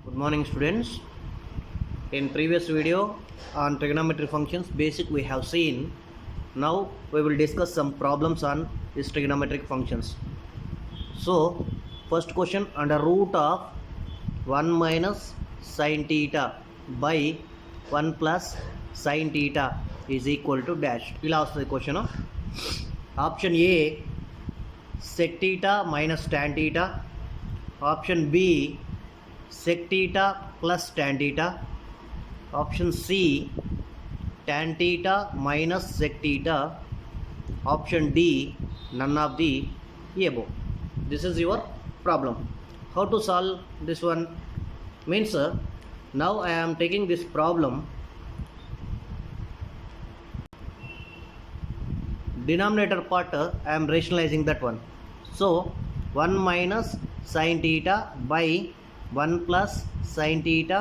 Good morning students. In previous video on trigonometry functions basic we have seen. Now we will discuss some problems on these trigonometric functions. So first question, under root of 1 minus sin theta by 1 plus sin theta is equal to dash. ఇలా వస్తుంది question. Option A sec theta minus tan theta, option B sec theta plus tan theta, option C tan theta minus sec theta, option D none of the above. This is your problem. How to solve this one means now I am taking this problem, denominator part I am rationalizing that one. So 1 minus sin theta by 1 plus sin theta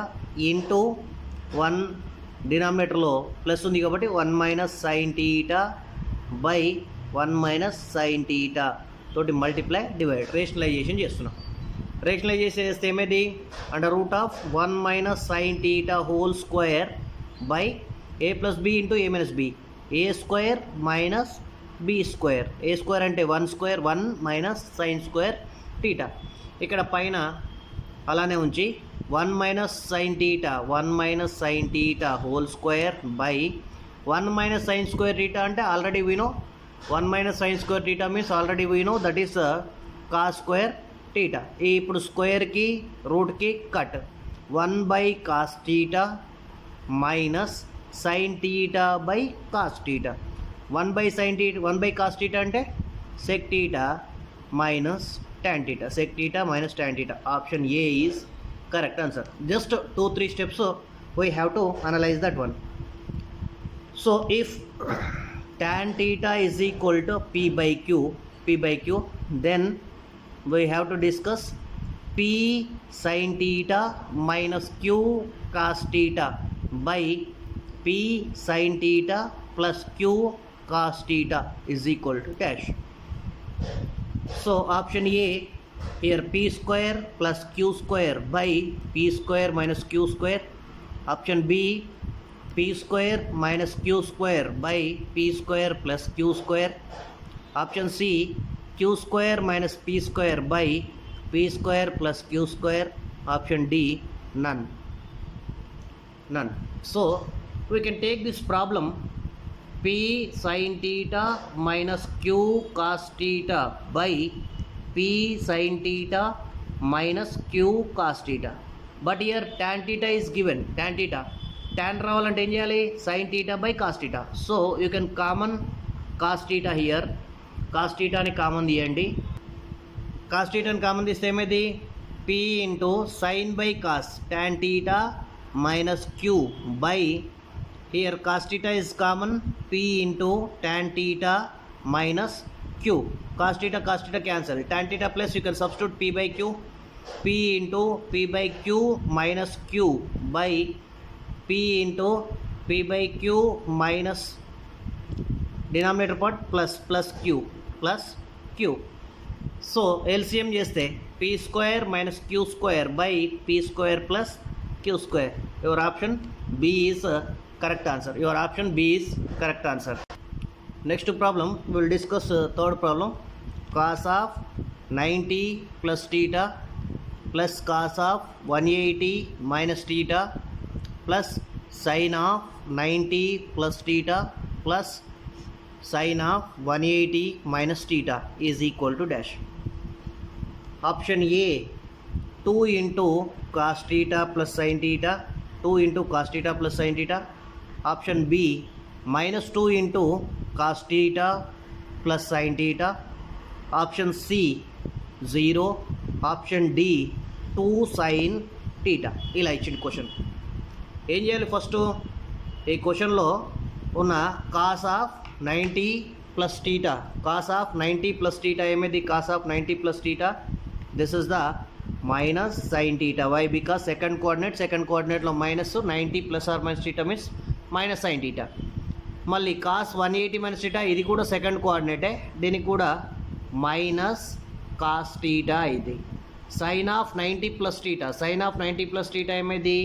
into 1 denominator లో plus ఉంది కాబట్టి 1 minus sin theta by 1 minus sin theta తోటి multiply divide rationalisation చేస్తున్నాం. Rationalisation చేస్తే ఏమేది, under root of 1 minus sin theta whole square by a plus b into a minus b, a square minus b square. a square అంటే 1 square, 1 minus sine square theta. ఇక్కడ పైన అలానే ఉంచి 1 minus sine theta, 1 minus sine theta whole square by 1 minus sine square theta అంటే already we know 1 minus sine square theta means already we know that is cos square theta. ఇప్పుడు స్క్వేర్కి రూట్కి cut 1 by cos theta minus sine theta by cos theta. 1 by sin theta, 1 by cos theta అంటే sec theta minus tan theta, sec theta minus tan theta. Option A is correct answer. Just 2-3 steps we have to analyze that one. So if tan theta is equal to P by Q, then we have to discuss P sin theta minus Q cos theta by P sin theta plus Q cos theta is equal to dash. So option A here, P square plus Q square by P square minus Q square. Option B P square minus Q square by P square plus Q square. Option C Q square minus P square by P square plus Q square. Option D none. So we can take this problem P sin theta minus Q cos theta by P sin theta minus Q cos theta. But here tan theta is given, tan రావాలంటే ఏం చేయాలి, sin theta by cos theta. So you can common cos theta here, cos theta ని common తీయండి. cos theta ని common తీస్తే ఏమైంది, P into sin by cos tan theta minus Q by, here cos theta is common, P into tan theta minus Q. Cos theta cancel, tan theta plus you can substitute P by Q, P into P by Q minus Q by P into P by Q minus denominator part plus Q. So LCM చేస్తే P square minus Q square by P square plus Q square. Your option B is correct answer. Your option B is correct answer. Next problem we will discuss third problem, cos of 90 plus theta plus cos of 180 minus theta plus sin of 90 plus theta plus sin of 180 minus theta is equal to dash. Option A 2 into cos theta plus sin theta, 2 into cos theta plus sin theta. Option B minus 2 into cos theta plus sin theta. Option C 0. Option D 2 sin theta. ఇలా ఇచ్చిన question ఏం చేయాలి, first ఈ క్వశ్చన్లో ఉన్న cos of 90 plus theta, cos of 90 plus theta ఏమైంది, cos of 90 plus theta, this is the minus sine theta. Why, because second కోఆర్డినేట్లో minus 90 plus or minus theta means minus sine theta. మళ్ళీ cos 180 minus theta, ఇది కూడా second కోఆర్డినేటే, దీనికి కూడా minus cos theta ఇది. sin of 90 plus theta. Sin of 90 plus theta ఏమైంది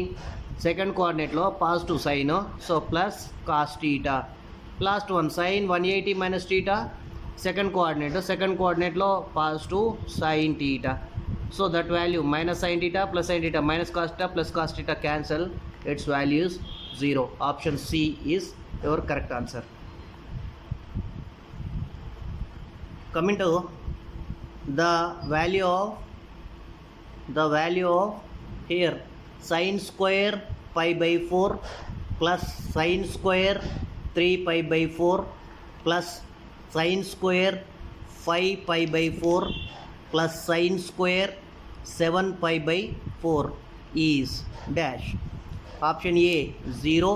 second కోఆర్డినేట్లో positive sine, so plus cos theta. Last one sin 180 minus theta second కోఆర్డినేట్లో positive sine theta. So that value minus sine theta plus sine theta minus cos theta cancel, it's values 0. Option C is your correct answer. Coming to the value of here sin square pi by 4 plus sin square 3 pi by 4 plus sin square 5 pi by 4 plus sin square 7 pi by 4 is dash. Option A 0,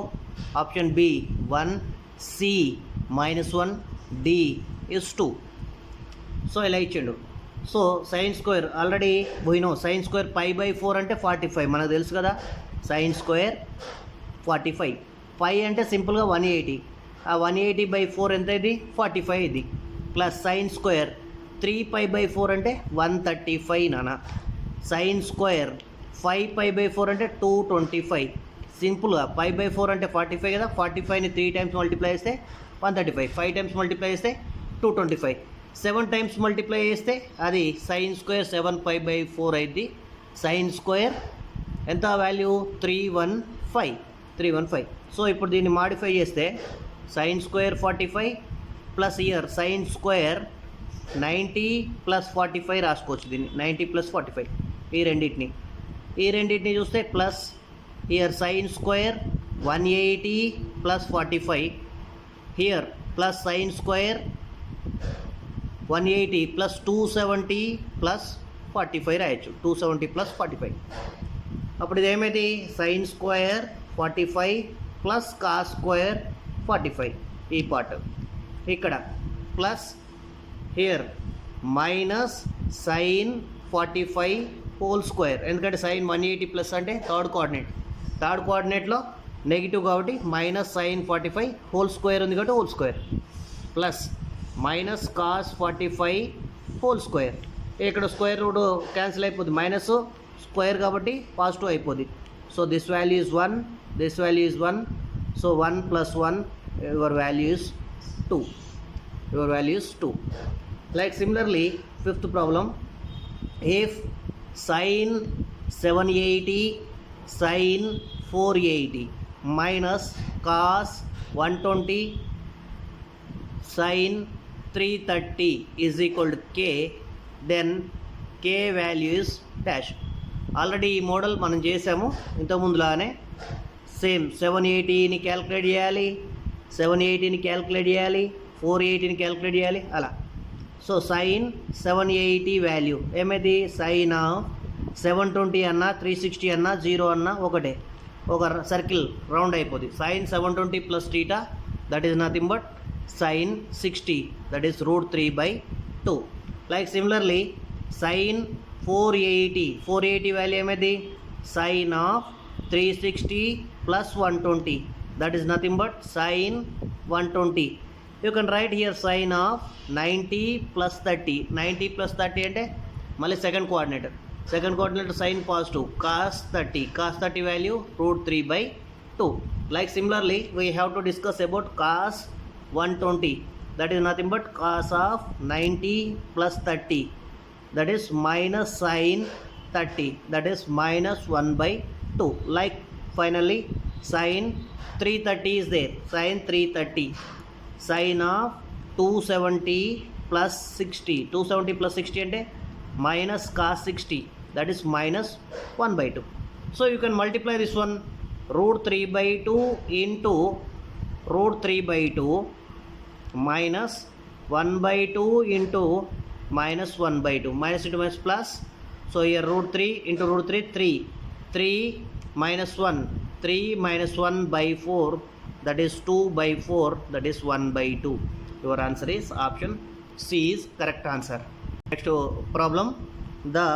option B 1, C minus 1, D is 2. So ఇలా ఇచ్చిండు. So sine square already పోయినాం. Sine square pi by 4 అంటే 45 మనకు తెలుసు కదా. Sign square 45, పై అంటే సింపుల్గా 180, ఆ 180 బై 4 ఎంత ఇది 45 ఇది, plus sine square 3 pi by 4 అంటే 135 నాన్న. సైన్ స్క్వేర్ 5 పై బై 4 అంటే 225. సింపుల్గా పై బై 4 అంటే 45 కదా, 45ని 3 టైమ్స్ మల్టిప్లై చేస్తే 135, 5 టైమ్స్ మల్టిప్లై చేస్తే 225, 7 టైమ్స్ మల్టిప్లై చేస్తే అది సైన్ స్క్వేర్ 7 పై బై 4 అయింది. సైన్ స్క్వేర్ ఎంత వాల్యూ 315. సో ఇప్పుడు దీన్ని మాడిఫై చేస్తే sine square 45 plus here sine square 90 plus 45 రాసుకోవచ్చు. దీన్ని 90 ప్లస్ 45 ఈ రెండింటిని చూస్తే plus here sine square 180 plus 45 here plus sine square 180 plus 270 plus 45 రాయొచ్చు. 270 ప్లస్ 45 అప్పుడు ఇదేమైంది sine square 45 plus cos square 45 ఈ పార్ట్ ఇక్కడ plus here minus sine 45 whole square, ఎందుకంటే సైన్ 180 ప్లస్ అంటే థర్డ్ కోఆర్డినేట్లో నెగిటివ్ కాబట్టి మైనస్ సైన్ 45 హోల్ స్క్వేర్ ఉంది కాబట్టి whole square plus minus cos 45 whole square. ఇక్కడ స్క్వేర్ రూట్ క్యాన్సిల్ అయిపోద్ది, మైనస్ స్క్వేర్ కాబట్టి పాజిటివ్ అయిపోద్ది. So this value is 1, this value is 1, so 1 plus 1 your value is 2. Like similarly, fifth problem, if sin 780 sin 480 minus cos 120 sin 330 is equal to k, then k value is dash. Already ఈ model మనం చేసాము ఇంతకుముందులానే. Same 780ని calculate చేయాలి, 480ని calculate చేయాలి అలా. So sine 780 value ఏమైంది sine 720 అన్నా 360 అన్నా 0 అన్నా ఒకటే, ఒక సర్కిల్ రౌండ్ అయిపోద్ది. Sine 720 plus theta that is nothing but sin 60, that is root 3 by 2. Like similarly sin 480 value ఏమైంది sin of 360 plus 120, that is nothing but sin 120. You can write here sin of 90 plus 30 అంటే మళ్ళీ second coordinate sin positive cos 30 value root 3 by 2. Like similarly we have to discuss about cos 120, that is nothing but cos of 90 plus 30, that is minus sin 30, that is minus 1 by 2. Like finally sin 330 is there, sin 330 sin of 270 plus 60 అంటే minus cos 60, that is minus 1 by 2. So you can multiply this one, root 3 by 2 into root 3 by 2 minus 1 by 2 into minus 1 by 2, minus into minus plus. So here root 3 into root 3 3 minus 1 by 4, that is 2 by 4, that is 1 by 2. Your answer is option C is correct answer. Next problem, the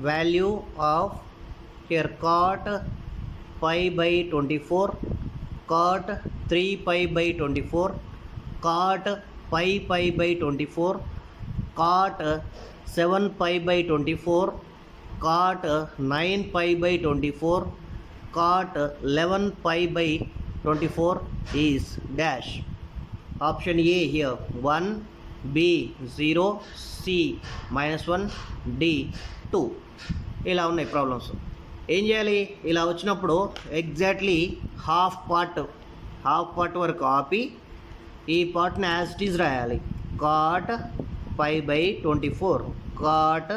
value of here cot pi by 24, cot 3 pi by 24, cot pi by 24, cot 7 pi by 24, cot 9 pi by 24, cot 11 pi by 24 is dash. Option A here 1, B 0, C -1, D 2. ఇలా ఉన్నాయి problems. ఏం చేయాలి? ఇలా వచ్చినప్పుడు exactly half part వరకు ఆపి ఈ పార్ట్ని యాజ్ ఇట్ ఈజ్ రాయాలి. Cot pi by 24, cot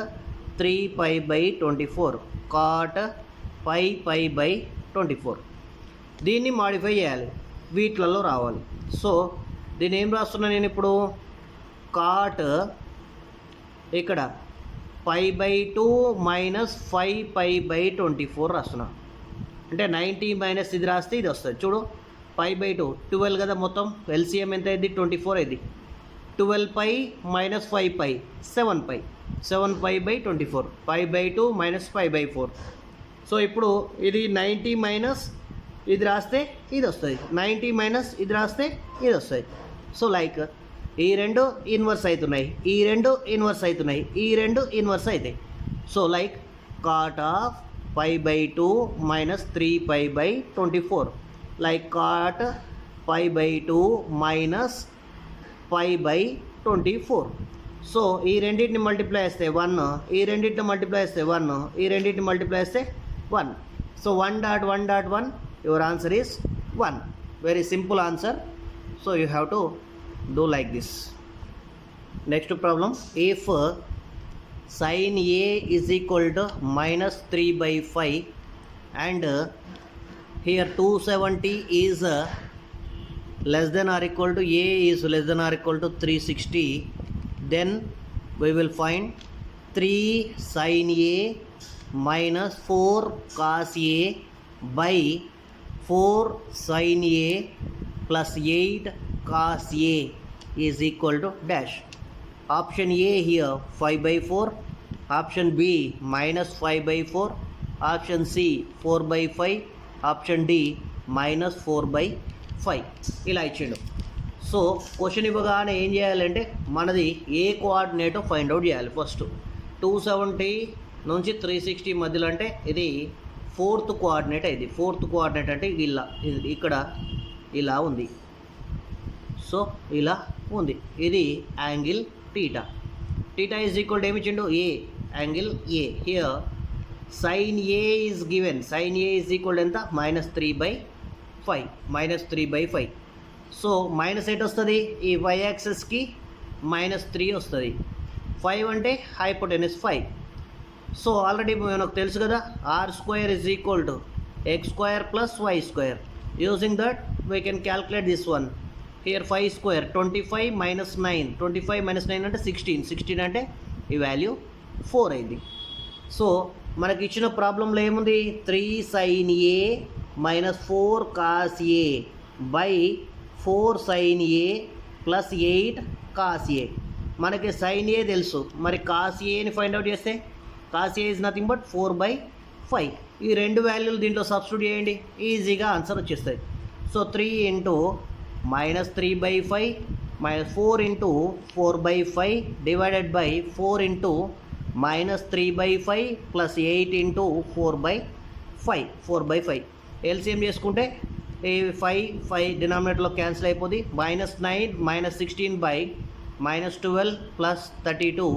3 pi by 24, cot pi by 24. దీన్ని మాడిఫై చేయాలి, వీటిలలో రావాలి. సో దీన్ని ఏం రాస్తున్నా నేను ఇప్పుడు? కాట్ ఇక్కడ pi by 2 minus 5 pi by 24 రాస్తున్నా. అంటే 90 మైనస్ ఇది రాస్తే ఇది వస్తుంది. చూడు, పై బై 2 12 కదా, మొత్తం ఎల్సిఎం ఎంత అయింది? 24 అయింది. 12 pi minus 5 pi 7 pi 7 pi by 24, pi by 2 minus 5 by 4. So ఇప్పుడు ఇది 90 మైనస్ ఇది రాస్తే ఇది వస్తుంది, 90 మైనస్ ఇది రాస్తే ఇది వస్తుంది. సో లైక్ ఈ రెండు ఇన్వర్స్ అవుతున్నాయి, ఈ రెండు ఇన్వర్స్ అవుతున్నాయి, ఈ రెండు ఇన్వర్స్ అవుతాయి. So like cot of pi by 2 minus 3 pi by 24, like cot pi by 2 minus pi by 24. So ఈ రెండింటిని మల్టిప్లై చేస్తే 1, ఈ రెండింటిని మల్టిప్లై చేస్తే 1, ఈ రెండింటిని మల్టిప్లై చేస్తే 1. So 1.1.1, your answer is 1. Very simple answer. So you have to do like this. Next problem, if sin A is equal to minus 3 by 5 and here 270 is less than or equal to A is less than or equal to 360, then we will find 3 sin A minus 4 cos A by 4 sin A plus 8 cos A is equal to dash. Option A here 5 by 4, option B minus 5 by 4, option C 4 by 5, option D minus 4 by 5. ఇలా ఇచ్చిండు. So question ఇవ్వగానే ఏం చేయాలంటే మనది ఏ coordinate find out చేయాలి. First 270 నుంచి 360 మధ్యలో అంటే ఇది 4th కోఆర్డినేట్ అయింది. 4th కోఆర్డినేట్ అంటే ఇలా ఇక్కడ ఇలా ఉంది. సో ఇలా ఉంది, ఇది angle theta. Theta is equal to ఏమి ఇచ్చిండు? A, angle A. Here sine A is given. Sine A is equal ఎంత? -3/5, -3/5. సో మైనస్ ఎయిట్ వస్తుంది, ఈ y యాక్సెస్కి -3 వస్తుంది. 5 అంటే హైపోటెనస్ 5. సో ఆల్రెడీ మనకు తెలుసు కదా, r² is equal to x² plus y². Using that we can calculate this one. Here 5² 25 minus 9, 25 minus 9 అంటే 16, 16 అంటే ఈ వాల్యూ 4 అయింది. సో మనకి ఇచ్చిన ప్రాబ్లంలో ఏముంది? 3 sin A minus 4 cos A by 4 sin A plus 8 cos A. మనకి sin A తెలుసు, మరి cos Aని ఫైండ్ అవుట్ చేస్తే cos A is nothing but 4/5. ఈ రెండు వాల్యూలు దీంట్లో సబ్స్టిట్యూట్ చేయండి, ఈజీగా ఆన్సర్ వచ్చేస్తుంది. So 3 into -3/5 minus 4 into 4/5 divided by 4 into -3/5 plus 8 into 4/5, 4/5. LCM చేసుకుంటే ఈ 5 డినామినేటర్లో క్యాన్సిల్ అయిపోద్ది. -9 -16 by -12 plus 32,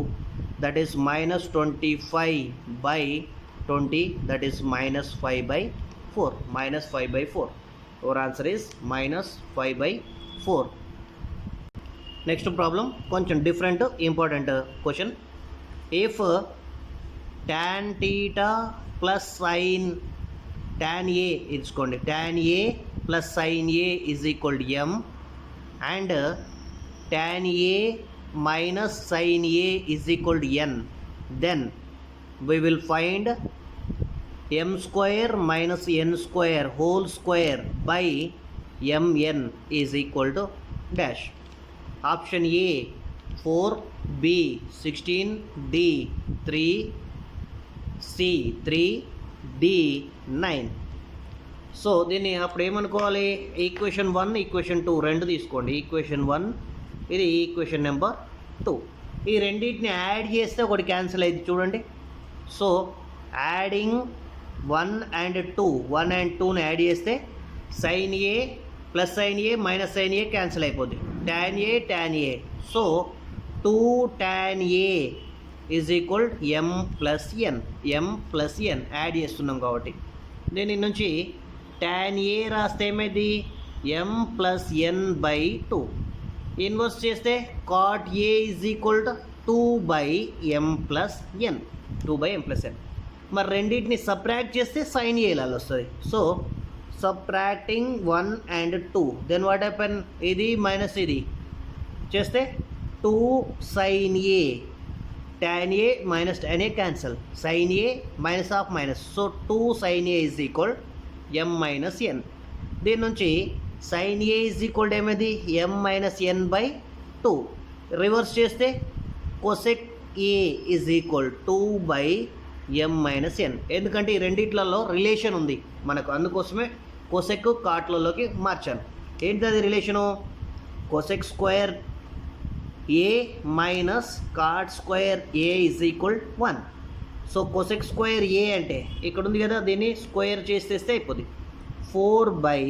that is -25 by 20, that is -5/4, -5/4. Our answer is -5/4. Next problem, కొంచెం different important question. If tan theta plus sin tan A ఇచ్చుకోండి, tan A plus sin A is equal to m and tan A minus sin A is equal to n, then we will find m² minus n² whole square by mn is equal to dash. Option A 4, B 16, D 3, C 3, D 9. So దీన్ని అప్పుడు ఏమనుకోవాలి? Equation 1 equation 2 రెండు తీసుకోండి. Equation 1 ఇది equation number 2. ఈ రెండింటిని add చేస్తే ఒకటి క్యాన్సిల్ అయింది చూడండి. సో యాడింగ్ 1 and 2, 1 and 2ని యాడ్ చేస్తే sine A plus sine A minus sine A cancel అయిపోద్ది. tan A tan A. So 2 tan A is equal m plus n. m plus n add చేస్తున్నాం కాబట్టి దీని నుంచి tan A రాస్తే ఏమైంది m plus n by 2. Inverse చేస్తే cot A is equal to 2 by m plus n. 2 by m plus ఎన్. మరి రెండింటిని subtract చేస్తే సైన్ ఏ ఇలా వస్తుంది. So subtracting 1 and 2, then what happen, ఇది మైనస్ ఇది చేస్తే 2 sine A, tan A minus tan A cancel, sine A minus of minus. So 2 sine A is equal m minus n. దీని నుంచి సైన్ ఏ ఈజ్ ఈక్వల్ ఏమైంది m minus n by 2. Reverse చేస్తే cosec A is equal 2 by m minus n. ఎందుకంటే ఈ రెండిట్లలో relation ఉంది మనకు, అందుకోసమే cosec కాట్లలోకి మార్చాను. ఏంటి అది relation, cosec square A minus cot square A is equal 1. So cosec square A అంటే ఇక్కడ ఉంది కదా, దీన్ని స్క్వేర్ చేసేస్తే అయిపోద్ది 4 by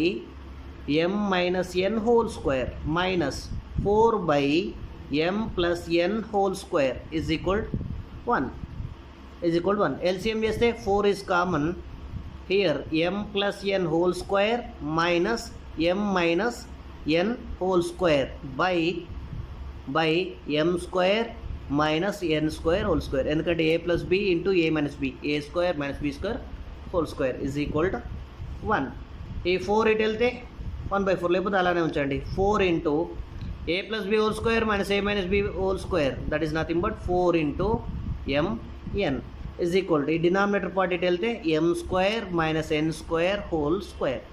m minus n whole square minus 4 by m plus n whole square is equal 1. LCM చేస్తే 4 is common. Here m plus n whole square minus m minus n whole square by m square minus n square whole square. ఎందుకంటే a plus b into a minus b, a square minus b square whole square is equal to 1. ఈ 4 ఇటు వెళ్తే 1/4, లేకపోతే అలానే ఉంచండి. 4 into a plus b whole square minus a minus b whole square, that is nothing but 4 into m n is equal to, ఈ denominator part ఇటు వెళ్తే m square minus n square whole square.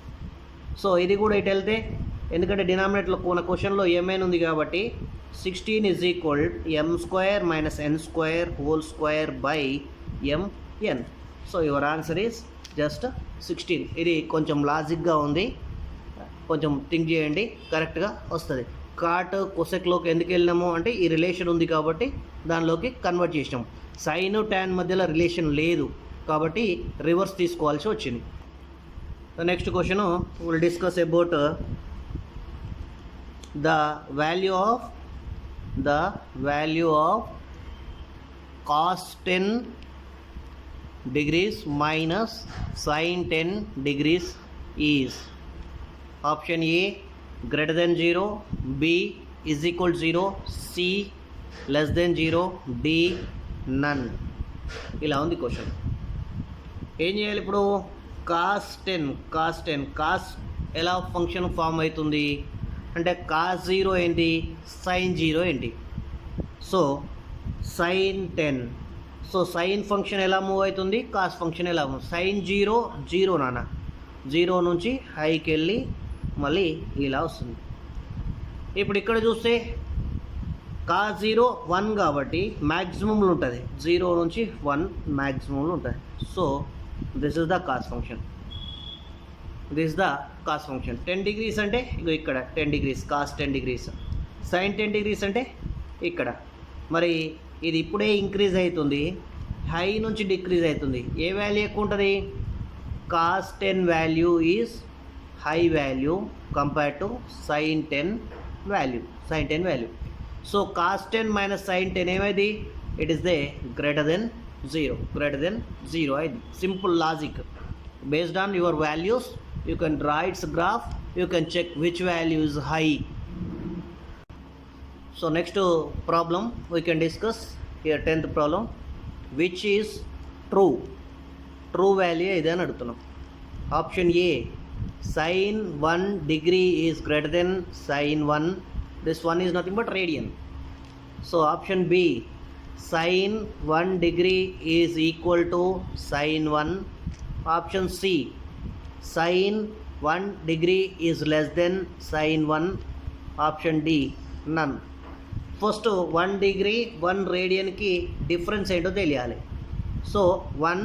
So ఇది కూడా ఇటు వెళ్తే, ఎందుకంటే డినామినేటర్లో కొన్న క్వశ్చన్లో mn ఉంది కాబట్టి 16 is equal m square minus n square whole square by mn. So your answer is just 16. ఇది కొంచెం లాజిక్గా ఉంది, కొంచెం థింక్ చేయండి, కరెక్ట్గా వస్తుంది. కాట్ కొసెక్లోకి ఎందుకు వెళ్ళినాము అంటే ఈ రిలేషన్ ఉంది కాబట్టి దానిలోకి కన్వర్ట్ చేసినాము. సైన్ ట్యాన్ మధ్యలో రిలేషన్ లేదు కాబట్టి రివర్స్ తీసుకోవాల్సి వచ్చింది. Next question will discuss about the value of cos 10 degrees minus sin 10 degrees is option A greater than 0, B is equal to 0, C less than 0, D none. ఇలా ఉంది question. ఏం చేయాలి ఇప్పుడు, cos 10 ఎలా ఫంక్షన్ ఫామ్ అవుతుంది అంటే cos 0 ఏంటి, sin 0 ఏంటి. So sin 10, so sine function ఎలా మూవ్ అవుతుంది, కాస్ ఫంక్షన్ ఎలా మూవ్. sin 0 నాన్న, 0 నుంచి హైకి వెళ్ళి మళ్ళీ ఇలా వస్తుంది. ఇప్పుడు ఇక్కడ చూస్తే cos 0 1 కాబట్టి మ్యాక్సిమంలో ఉంటుంది, 0 నుంచి 1 మ్యాక్సిమంలో ఉంటుంది. So this is the cause function. 10 degrees అంటే ఇగో ఇక్కడ 10 degrees cos 10 degrees, sin 10 degrees అంటే ఇక్కడ. మరి ఇది ఇప్పుడే ఇంక్రీజ్ అవుతుంది, హై నుంచి డిక్రీజ్ అవుతుంది. ఏ వాల్యూ ఎక్కువ ఉంటుంది, cos 10 value is high value compare to sin 10 value. So cos 10 minus sin 10 ఏమైంది, it is the greater than 0 అయింది. Simple logic. Based on your values you can draw its graph, you can check which value is high. So next problem we can discuss here. 10th problem, which is true value ఇదే అని అడుగుతున్నాం. Option A sin 1 degree is greater than sin 1. This one is nothing but radian. So option B, sin 1 degree is equal to sin 1. Option C, sin 1 degree is less than sin 1. Option D, none. First 1 degree 1 radian ki difference ఏంటో తెలియాలి. So 1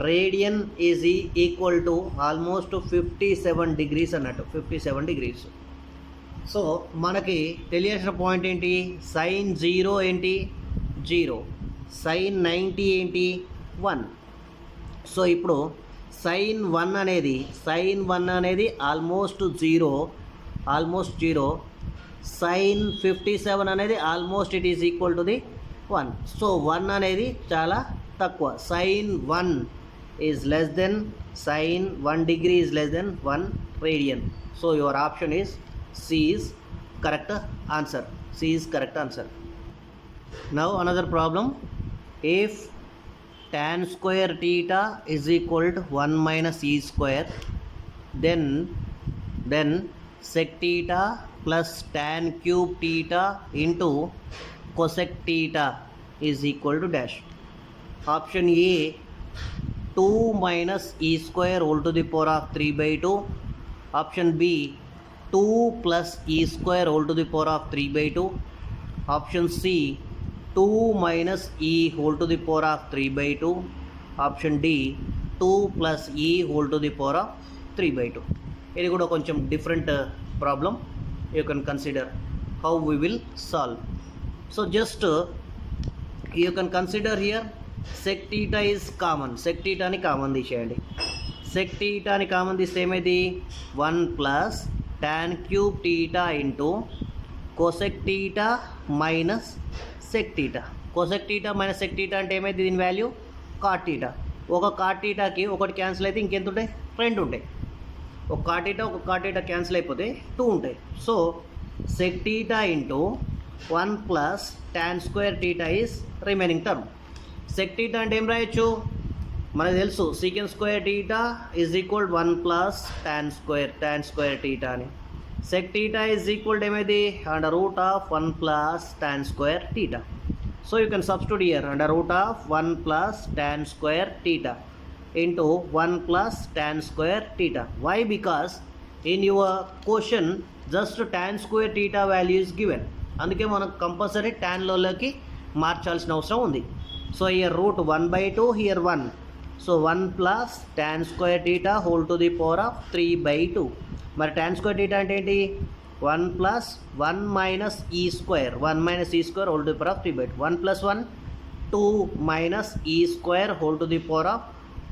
radian is equal to almost 57 degrees అన్నట్టు, 57 degrees. So మనకి తెలియాల్సిన point ఏంటి, sin 0 ఏంటి, zero. Sign 90 ఏంటి 1. So ఇప్పుడు sign 1 అనేది ఆల్మోస్ట్ జీరో. సైన్ 57 అనేది almost it is equal to the 1. So 1 అనేది చాలా తక్కువ. Sine 1 is less than sine 1 degree is less than 1 radian. So your option is C is correct answer. Now another problem. If tan square theta is equal to 1 minus e square, then sec theta plus tan cube theta into cosec theta is equal to dash. Option A 2 minus e square whole to the power of 3 by 2. Option B 2 plus e square whole to the power of 3 by 2. Option C 2 minus e whole to the power of 3 by 2. Option D 2 plus e whole to the power of 3 by 2. ఇది కూడా కొంచెం different problem. You can consider how we will solve. So just you can consider here sec theta is common. Sec టీటాని common తీసేయండి. Sec టీటాని common తీస్తే ఏమైంది 1 plus tan cube theta into cosec theta minus sec theta. Cosec theta minus sec theta అంటే ఏమైంది దీని value cot theta. ఒక cot టీటాకి ఒకటి క్యాన్సిల్ అయితే ఇంకెంత ఉంటాయి 2 ఉంటాయి. ఒక కాట్ టీటా క్యాన్సిల్ అయిపోతే 2 ఉంటాయి. So sec theta into 1 plus tan square theta is remaining term. Check theta అంటే ఏం రాయొచ్చు మనకు తెలుసు secant square theta is equal 1 plus tan square theta అని. సెక్ టీటా ఈజ్ ఈక్వల్ ఏమైంది under root of 1 plus tan square theta. So you can substitute here under root of 1 plus tan square theta into 1 plus tan square theta. Why? Because in your question just tan square theta value is given. అందుకే మనకు compulsory tan లోకి మార్చాల్సిన అవసరం ఉంది. So here root 1/2 here 1. So 1 plus tan square theta whole to the power of 3/2. మరి tan square theta అంటే ఏంటి 1 plus 1 minus e square whole to the power of 3/2. 1 plus 1 2 minus e square whole to the power of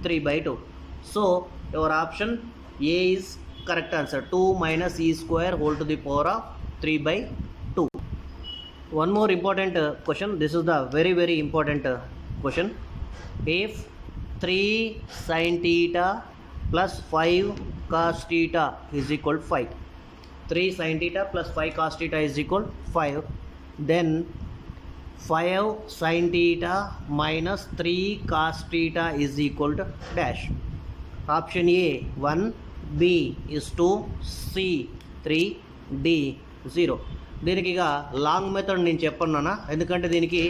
3/2. So your option A is correct answer. 2 minus e square whole to the power of 3/2. One more important question. This is the very important question. If 3 sin theta plus 5 cos theta is equal to 5. 3 sin theta plus 5 cos theta is equal to 5. Then 5 sin theta minus 3 cos theta is equal to dash. Option A 1, B is 2, C 3, D 0. దీనికి ఇక long method నేను చెప్పన్నానా, ఎందుకంటే దీనికి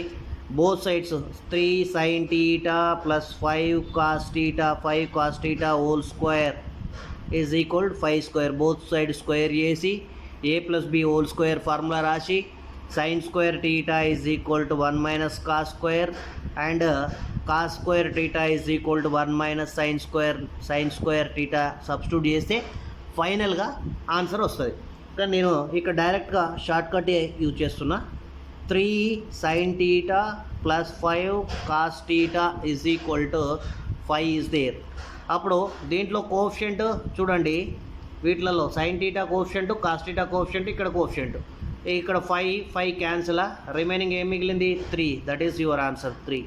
both sides 3 sin theta plus 5 cos theta whole square is equal to 5 square. Both side square చేసి a plus b whole square formula రాసి sin square theta is equal to 1 minus cos square and cos square theta is equal to 1 minus sin square theta substitute చేస్తే ఫైనల్గా answer వస్తుంది. కానీ నేను ఇక్కడ డైరెక్ట్గా short cut use చేస్తున్నా. 3 sin theta plus 5 cos theta is equal to 5 is there. అప్పుడు దీంట్లో కోఎఫిషియంట్ చూడండి, వీటిలలో sin theta coefficient, cos theta coefficient, ఇక్కడ కోఎఫిషియంట్. ఇక్కడ 5 క్యాన్సిల్, రిమైనింగ్ ఏం మిగిలింది 3. That is your answer 3.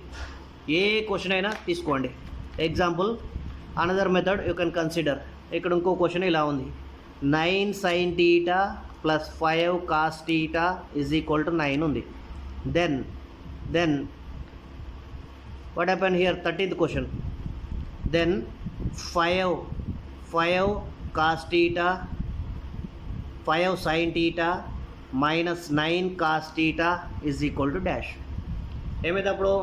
A question అయినా తీసుకోండి. Example another method you can consider. ఇక్కడ ఇంకో క్వశ్చన్ ఇలా ఉంది. 9 sin theta plus 5 cos theta is equal to 9 ఉంది. Then what happen here 13th question. Then 5 cos theta 5 sin theta minus 9 cos theta is equal to dash. ఏమైతే అప్పుడు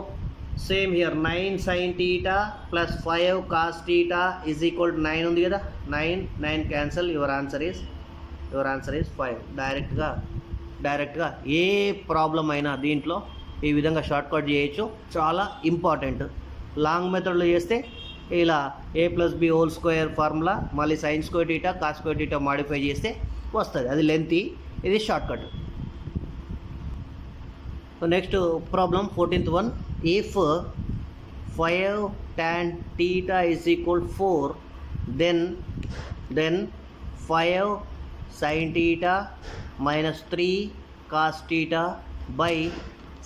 same here 9 sin theta plus 5 cos theta is equal to 9 ఉంది కదా, 9 cancel. Your answer is 5. డైరెక్ట్గా ఏ problem అయినా దీంట్లో ఈ విధంగా short cut చేయొచ్చు. చాలా ఇంపార్టెంట్. లాంగ్ మెథడ్లో చేస్తే ఇలా a plus b whole square formula మళ్ళీ sin square theta cos square theta modify చేస్తే వస్తుంది. అది లెంతీ, ఇది short cut. So next problem, 14th one. If 5 tan theta is equal 4, then 5 sin theta minus 3 cos theta by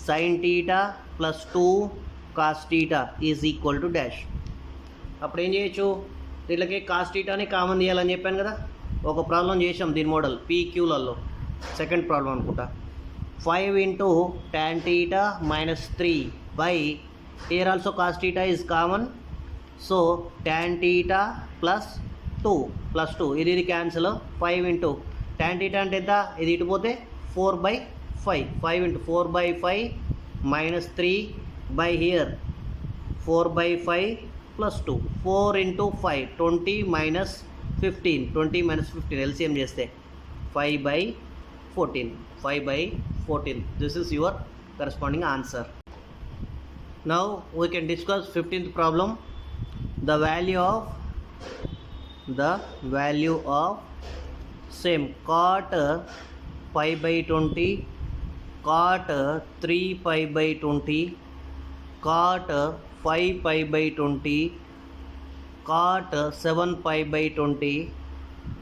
sin theta plus 2 cos theta is equal to dash. అప్పుడు ఏం చేయొచ్చు, దీనికి cos థీటాని common తీయాలని చెప్పాను కదా. ఒక problem చేసాం దీని మోడల్ పీక్యూలలో, సెకండ్ ప్రాబ్లం అనుకుంటా. 5 into tan theta minus 3 by, here also cos theta is common, so tan theta plus 2 ఇది క్యాన్సిల్. 5 into tan theta అంటే ఎంత, ఇది ఇటు పోతే 4/5, 5 into 4/5 minus 3 by here 4/5 plus 2, 4 into 5 20 minus 15, 20 minus 15 LCM చేస్తే 5/14, 5/14. This is your corresponding answer. Now we can discuss 15th problem. The value of same cot pi by 20, cot 3 pi by 20, cot 5 pi by 20, cot 7 pi by 20,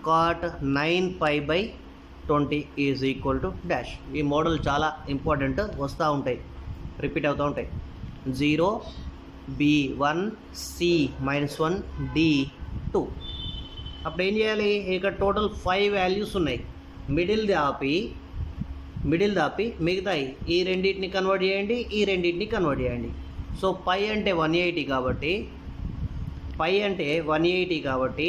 cot 9 pi by 20 is equal to dash. ఈ model చాలా important, వస్తూ ఉంటాయి, repeat అవుతూ ఉంటాయి. 0 B1 C -1 D2. అప్పుడు ఏం చేయాలి, ఇక్కడ టోటల్ 5 వాల్యూస్ ఉన్నాయి. మిడిల్ దాపి మిగతాయి ఈ రెండింటిని కన్వర్ట్ చేయండి, ఈ రెండింటిని కన్వర్ట్ చేయండి. సో పై అంటే 180 కాబట్టి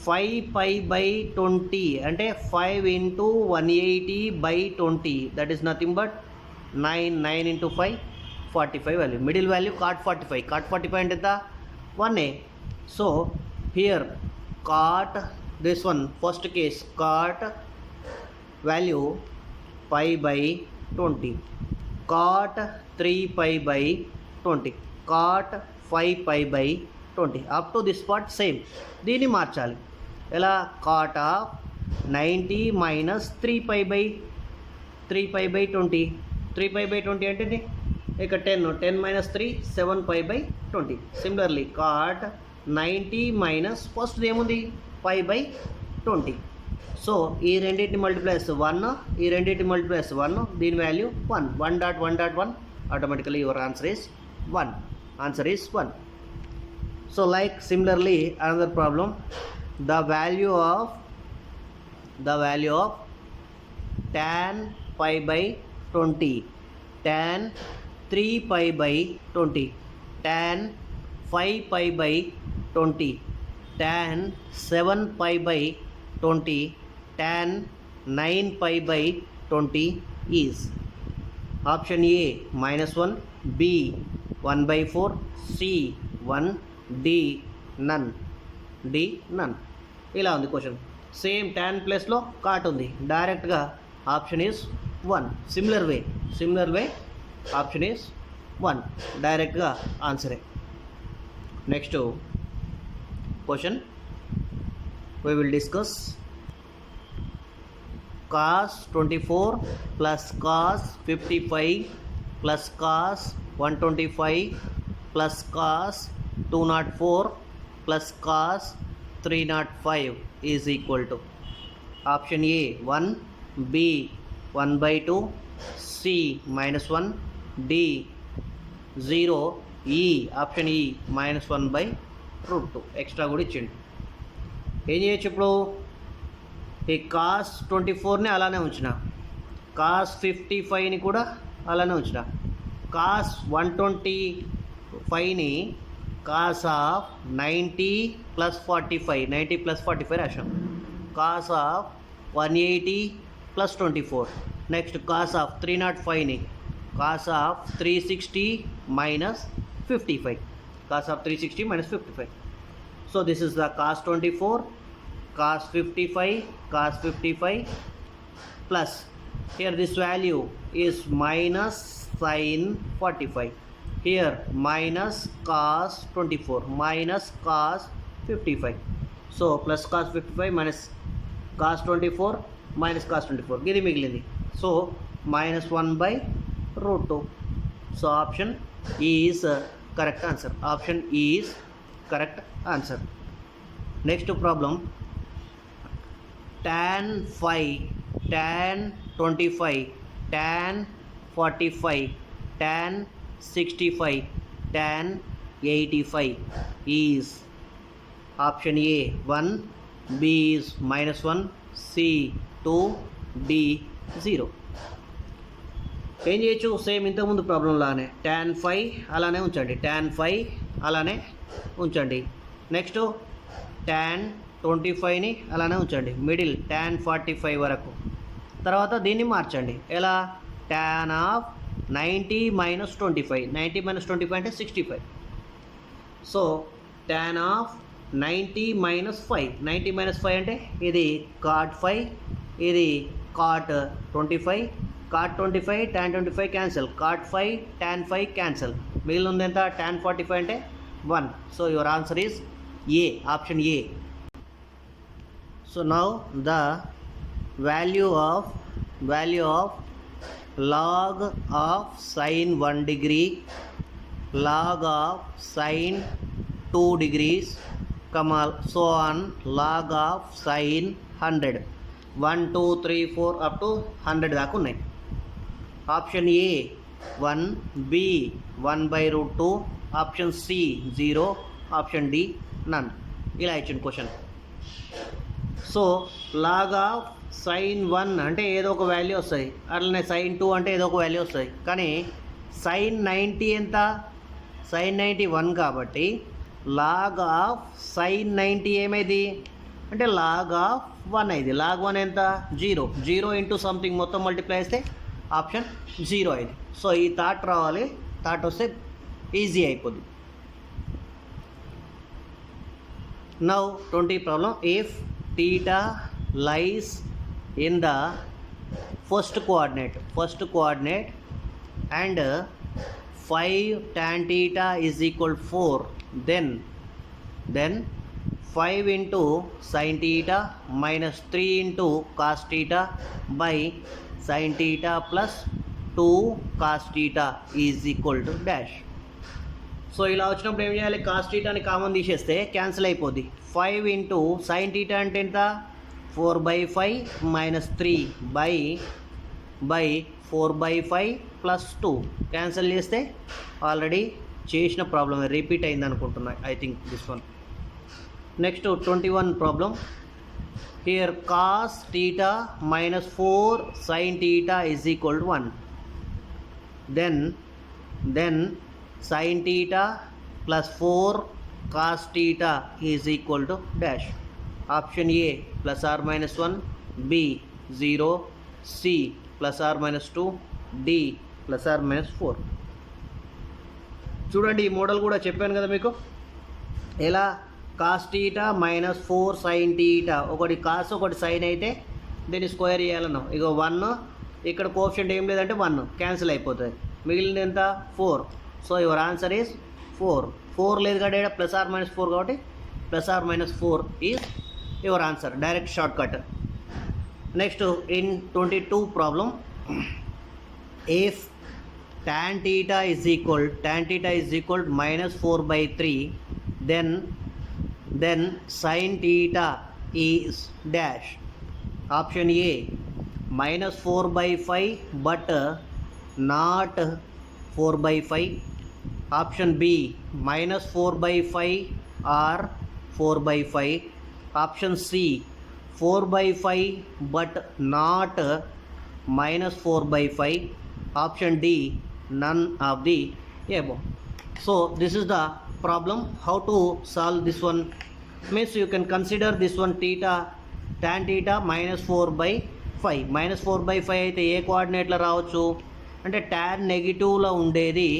5 pi by 20 అంటే 5 into 180/20, that is nothing but 9 into 5 45 value. Middle value cot 45 అంటే ఎంత, 1a. So here cot, this one first case, cot value pi by 20, cot 3 pi by 20, cot 5 pi by 20. Up to this part same. దీన్ని మార్చాలి ఎలా, cot of 90 minus 3 pi by 20, 3 pi by 20 అంటే ఇక్కడ 10 minus 3 7 pi by 20. Similarly cot 90 minus first ఏముంది pi by 20. So ఈ రెండింటిని multiplies 1, ఈ రెండింటిని మల్టిప్లైస్ 1, దీని value 1.1.1. Automatically your answer is 1. Answer is 1. So like similarly another problem, the value of tan pi by 20, tan 3 pi by 20, tan 5 pi by 20, tan 7 pi by 20, tan 9 pi by 20 is option A -1, B 1/4, C 1, D none. ఇలా ఉంది question. Same tan ప్లస్లో cot ఉంది, డైరెక్ట్గా option is 1. Similar way option is 1, డైరెక్ట్గా ఆన్సరే. Next question we will discuss. Cos 24 plus cos 55 plus cos 125 plus cos 204 plus cos 305 is equal to option A 1, B 1/2, C -1, D 0, E option E -1/√2. Extra కూడా ఇచ్చిండు. ఏం చేయొచ్చు ఇప్పుడు, ఈ cos 24ని అలానే ఉంచిన, cos 55ని కూడా అలానే ఉంచిన, cos 125ని cos of 90 plus 45 రాశాం, cos of 180 plus 24. Next cos of 305ని cos of 360 minus 55, cos of 360 minus 55. So this is the cos 24, cos 55 plus, here this value is minus sin 45, here minus cos 24 minus cos 55. So plus cos 55 minus cos 24 minus cos 24, ఇది మిగిలింది. So -1/√2. root 2. So option E is correct answer. Option E is correct answer. Next problem, tan 5, tan 25, tan 45, tan 65, tan 85 is option A 1, B is -1, C 2, D 0. ఏం చేయొచ్చు, same ఇంతకుముందు problem లానే tan 5 అలానే ఉంచండి, tan 5 అలానే ఉంచండి. Next tan 25ని అలానే ఉంచండి, మిడిల్ tan 45 వరకు. తర్వాత దీన్ని మార్చండి, ఎలా, tan ఆఫ్ 90 - 25, 90 - 25 అంటే 65. సో tan ఆఫ్ 90 - 5, 90 - 5 అంటే ఇది cot 5, ఇది cot 25, cot 25 tan 25 cancel, cot 5 tan 5 cancel, మిగిలిన ఉంది ఎంత, tan 45 అంటే 1. So your answer is a, option A. So now the value of log of sin 1 degree, log of sin 2 degrees, so on, log of sin 100, 1 2 3 4 up to 100 దాకా ఉన్నాయి. Option A 1, B 1/√2, option C 0, option D none. ఇలా ఇచ్చిన question. So log of sin 1 అంటే ఏదో ఒక value వస్తుంది, అట్లనే sin 2 అంటే ఏదో ఒక వాల్యూ వస్తుంది. కానీ sin 90 ఎంత, sin 90 1 కాబట్టి లాగ్ ఆఫ్ sin 90 ఏమైంది అంటే లాగ్ ఆఫ్ 1 అయింది. లాగ్ 1 ఎంత, 0, 0 ఇంటూ సంథింగ్ మొత్తం మల్టిప్లై చేస్తే ఆప్షన్ 0 అయింది. సో ఈ థాట్ రావాలి, థాట్ వస్తే ఈజీ అయిపోద్ది. Now 20 problem, if theta lies in the first coordinate and 5 tan theta is equal 4, then 5 into sin theta minus 3 into cos theta by sin theta plus 2 cos theta is equal to dash. So ఇలా వచ్చినప్పుడు ఏం చేయాలి, cos టీటాని common తీసేస్తే cancel అయిపోద్ది. 5 into sine theta అంటే ఎంత, 4/5 - 3 బై 4/5 + 2 cancel చేస్తే ఆల్రెడీ చేసిన ప్రాబ్లం రిపీట్ అయింది అనుకుంటున్నా, I think this one. Next 21 problem, here cos theta -4 sine theta is equal to 1, then sin theta plus 4 cos theta is equal to dash. Option A +or-1, B 0, C +or-2, D +or-4. చూడండి ఈ model కూడా చెప్పాను కదా మీకు, ఎలా cos theta -4 sin theta, ఒకటి cos ఒకటి sign అయితే దీన్ని స్క్వేర్ చేయాలన్నాం. ఇక 1 ఇక్కడ కోఎఫిషియంట్ ఏం లేదంటే 1 క్యాన్సిల్ అయిపోతుంది, మిగిలింది ఎంత 4. సో యువర్ ఆన్సర్ ఈజ్ 4 లేదు కదా, +or-4 కాబట్టి +or-4 is your answer, direct short cut. Next in 22 problem, if tan theta is equal -4/3, then sin theta is dash. Option A -4/5 but not 4/5. Option B -4/5 or 4/5. Option C 4/5 but not -4/5. Option D none of the above. So this is the problem. How to solve this one means you can consider this one theta, tan theta -4/5. -4/5 అయితే ఏ కోఆర్డినేట్లో రావచ్చు అంటే tan నెగిటివ్లో ఉండేది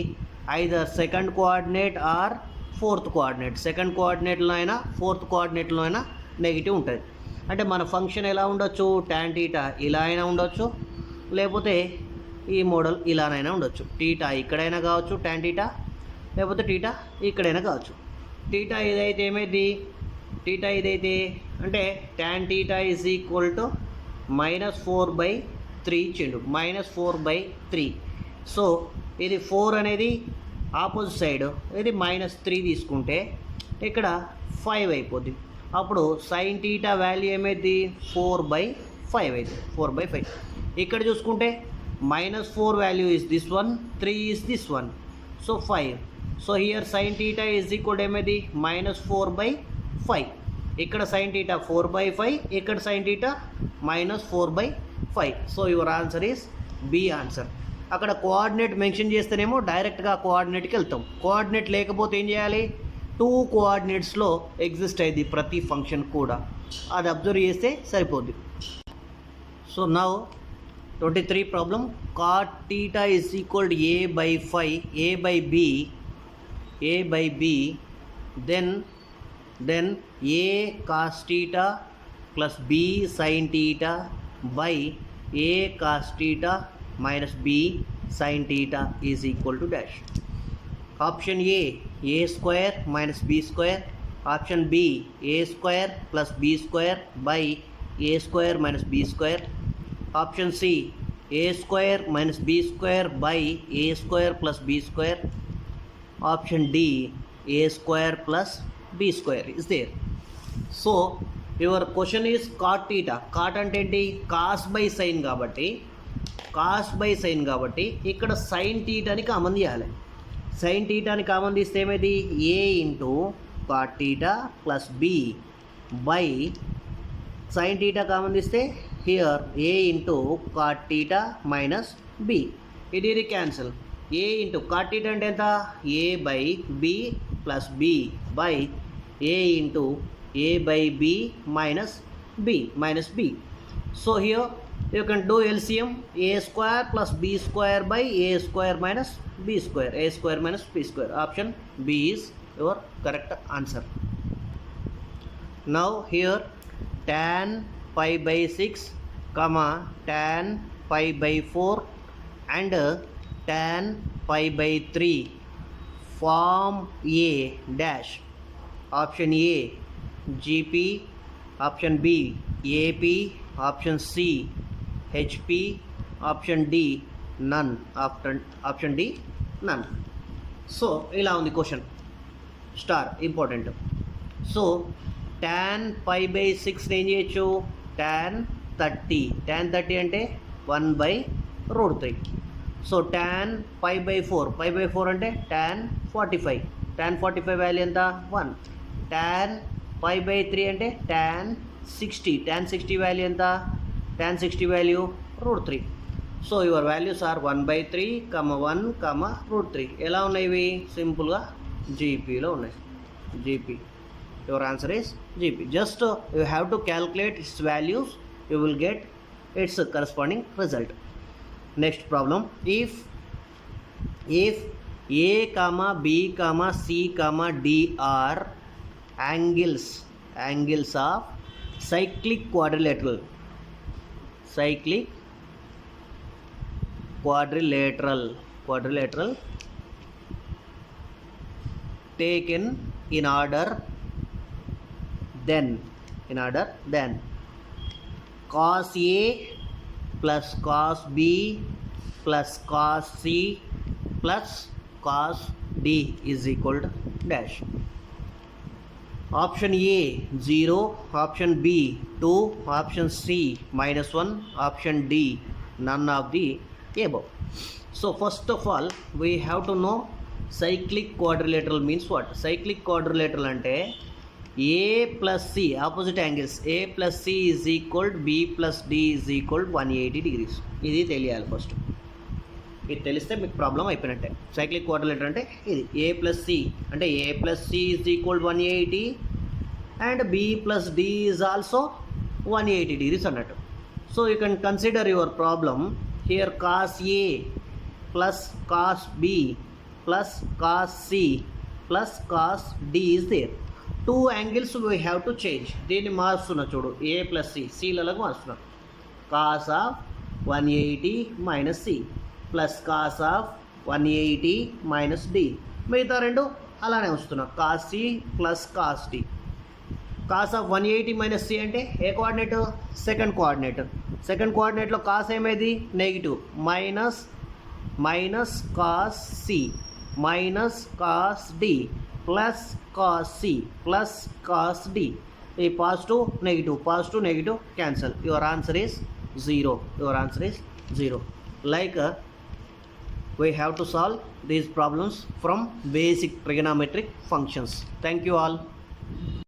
either second coordinate or fourth coordinate. Second కోఆర్డినేట్లో అయినా fourth కోఆర్డినేట్లో అయినా negative ఉంటుంది. అంటే మన ఫంక్షన్ ఎలా ఉండొచ్చు, tan theta ఇలా అయినా ఉండొచ్చు, లేకపోతే ఈ మోడల్ ఇలానైనా ఉండొచ్చు. టీటా ఇక్కడైనా కావచ్చు tan theta, లేకపోతే టీటా ఇక్కడైనా కావచ్చు. టీటా ఇదైతే ఏమైంది, టీటా ఇదైతే అంటే tan theta is equal to -4/3 ఇచ్చిండు, -4/3. సో ఇది 4 అనేది ఆపోజిట్ సైడ్, ఇది -3 తీసుకుంటే ఇక్కడ 5 అయిపోద్ది. అప్పుడు సైన్ టీటా వాల్యూ ఏమైంది 4/5 అవుతుంది. 4/5. ఇక్కడ చూసుకుంటే -4 value is this one, 3 is this one, so 5. So here sine theta is equal ఏమైంది -4/5. ఇక్కడ సైన్ టీటా 4/5, ఇక్కడ sine theta -4/5. So your answer is B answer. అక్కడ కోఆర్డినేట్ మెన్షన్ చేస్తేనేమో డైరెక్ట్గా కోఆర్డినేట్కి వెళ్తాం. కోఆర్డినేట్ లేకపోతే ఏం చేయాలి, 2 కోఆర్డినేట్స్లో ఎగ్జిస్ట్ అయ్యింది ప్రతి ఫంక్షన్ కూడా, అది అబ్జర్వ్ చేస్తే సరిపోద్ది. So now 23 problem. cot theta is equal to a/5, a by b, then a cos theta plus b sin theta by a cos theta minus b sin theta is equal to dash. Option a square minus b square. Option b, a square plus b square by a square minus b square. Option c, a square minus b square by a square plus b square. Option d, a square plus b square is there. So your question is cot theta. Cot అంటే ఏంటి, cos by sin కాబట్టి, cos by sin కాబట్టి ఇక్కడ sin theta ని common తీయాలి. sin theta ని common తీస్తే ఏమైంది, a into cot theta plus b by sin theta common తీస్తే here a into cot theta minus b. ఇది cancel. a into cot theta అంటే ఎంత, a by b plus b by a into a by b minus b. సో here you can do LCM, a square plus b square by a square minus b square, a square minus b square. Option B is your correct answer. Now here tan pi by 6 comma tan pi by 4 and tan pi by 3 form a dash. Option A GP, option B AP, option C HP, option D none, option D none. So ఇలా ఉంది question, star important. So tan pi by 6 ఏం చేయొచ్చు, tan 30 అంటే 1/√3. So tan pi by 4 అంటే tan 45 value ఎంత 1. tan pi by 3 అంటే tan 60 value ఎంత, tan 60 value √3. So your values are 1/3, 1, √3. ఎలా ఉన్నాయి ఇవి, సింపుల్గా జీపీలో ఉన్నాయి. GP, your answer is GP. Just you have to calculate its values, you will get its corresponding result. Next problem. If a, b, c, d are angles of cyclic quadrilateral taken in order then cos A plus cos B plus cos C plus cos D is equal to dash. Option A 0, option B 2, option C -1, option D none of the above. So first of all we have to know cyclic quadrilateral means what. Cyclic quadrilateral ante A plus C opposite angles, A plus C is equal to B plus D is equal to 180 degrees. ఇది తెలియాలి first. ఇది తెలిస్తే మీకు problem అయిపోయినట్టే. Cyclic quadrilateral అంటే ఇది A plus C అంటే A plus C is equal to 180 and B plus D is also 180 degrees అన్నట్టు. So you can consider your problem. Here cos A plus cos B plus cos C plus cos D is there. 2 angles we have to change. దీన్ని మార్చుతున్నా చూడు, A plus C, Cలకు మార్చుతున్నా. cos of 180 minus C plus cos of 180 minus D. మిగతా రెండు అలానే వస్తున్నా, cos C plus cos D. cos of 180 minus C అంటే ఏ coordinate, second coordinate. Second కోఆర్డినేట్లో cos ఏమైంది negative, minus minus cos c minus cos d plus cos c plus cos d. A positive negative cancel. Your answer is 0. Your answer is 0. Like we have to solve these problems from basic trigonometric functions. Thank you all.